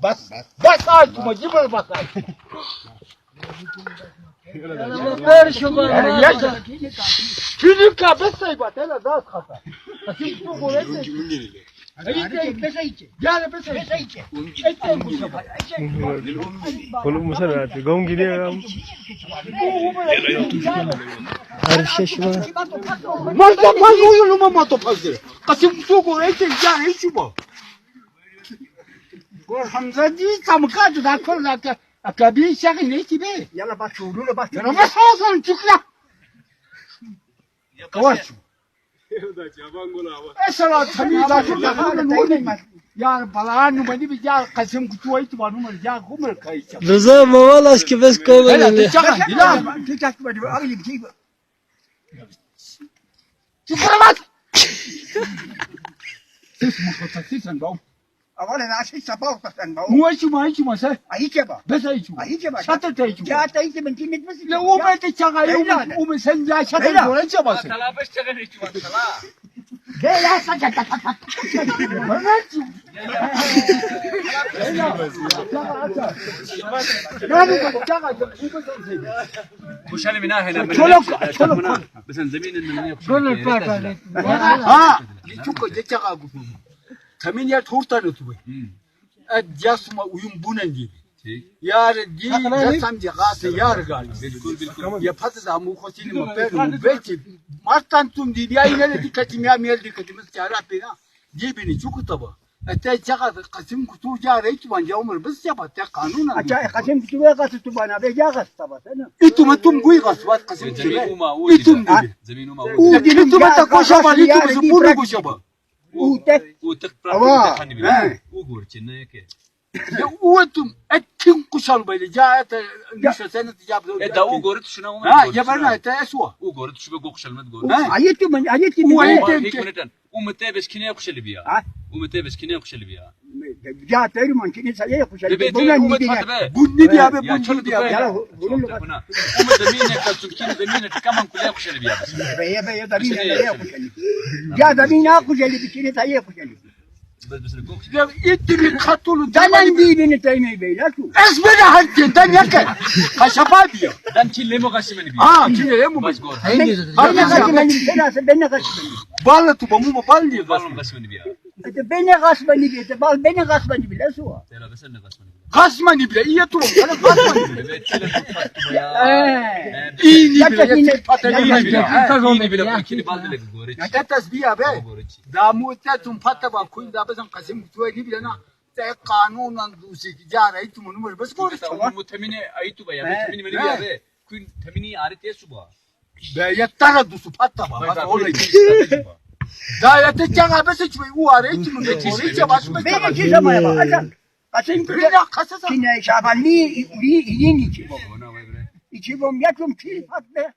Bas. Bas ağacıma, cıbır bas ağacıma. Ver şu bana. Yaşa. Küçük kahve saybat, hele daha kata. Şimdi bu kolay değil. Oğlum bu sefer artık gom gidiyor ya. Her şey şu var. Matopaz oyunuma matopazdır. Kasım su kolay değil, yani şu bu. Bu Hamza değil, tamıkadı da kolla. Akabi şakı ne ki be? Yala bak çoğunu bak. Yana bas olsun çıkla. Kavaş. Esala tabii da şu da ya balan beni bir ya Kasım kutu ayıtı var numara ya kumar kayacak. Rıza mavalas ki bes kovalım. Hele çakın ya. Tek bak abi bir şey. Çıkaramaz. Siz muhakkak sen bak. Avale na şey sabah sen bak. Muayçı sen. Ayı ke bak. Bes ayçı. Ayı ke bak. Şatır tayçı. Ya tayı ben kimin etmesin. Ya o ben de çakayım. O sen ya şatır böyle çabasın. Sala beş çakın içi var sala. Gel ya saçak tak tak tak. Kuşalı mina hena. Çoluk. Mesela zeminin ne yok. Ha. Çok da çaka gufu. Tamin yer tortanı tu. Jasuma uyum bunen gibi. Yar di jasam di gase yar gal. Ya patı da mu khosini mu peru beti. Martan tum di ya ine dikkatim ya miyel dikkatimiz çara pena. Di beni çok taba. Ete çaka Kasım kutu ya reç ban ya umur biz ya batta kanun. Acha Kasım kutu ve kasım tu bana be ya kas taba sen. İtum guy gasvat Kasım. Zemin uma o. Zemin uma o. İtum ta koşaba itum bunu koşaba. Ute. O tek Ava. O gorçin ne ki. Ya utum etkin kuşal böyle ya et nişe sen ya. Da o gorit şuna o. Ha ya bana et eswa. O gorit şu be gokşalmet gorit. Ayet tu ben ayet O ayet O ki. hikmetten. O mutebes kine kuşalı biya. O mutebes kine kuşalı biya. Ya terim kini saya kuşa. Bebe Bundan o ni diye. be. Bunni diye be Ya bunni çoluk diye. be. Ya Bunun buna. O zemine kalsın kine zemine kaman kule kuşalı biya. Be da bina ya kuşa. Ya da bina kuşa li kini saya kuşa. Mesela gokşal. Ya itti bir katulu Daman di beni tayme be la tu. esmene halkenden yakın. Kaşapa diyor. Dan çille mo kaşımını biya. Ha kime mu Bas gor. Ben ne kaçmayın ben ne kaçmayın. Balı tuba mu bal diyor. Balon kaşımını biya. Ben ne kaçmayın diye. Bal ben ne kaçmayın bile su. Tera besen ne kaşımını biya. Kasmani bile iyi tulum. Sana kasmani bile. Bebe çile tuttu ya. İyi ni Ya bile. yine- Patani ya bile. İyi bile bu ikini baldı le gorit. Ya tasbiya be. Gorit. Damu tum patta ba kuin da bazan Kasım kutuwa ni bile na. Te kanunan dusi jara itu mu bas ko. Tamam bu temini ayıtı be ya. Temini beni biya be. Kun temini arite suba. Be yattara dusu patta ba. Bas olay. Da ya te çanga be seçme u are itu mu be. Çiçe basma. Ben ki zamaya bak. Acan. Kaçın Bir de kasasa. kine şabanli yeni içi bu. Ona vay bre. İçi bu yatum ki pat be.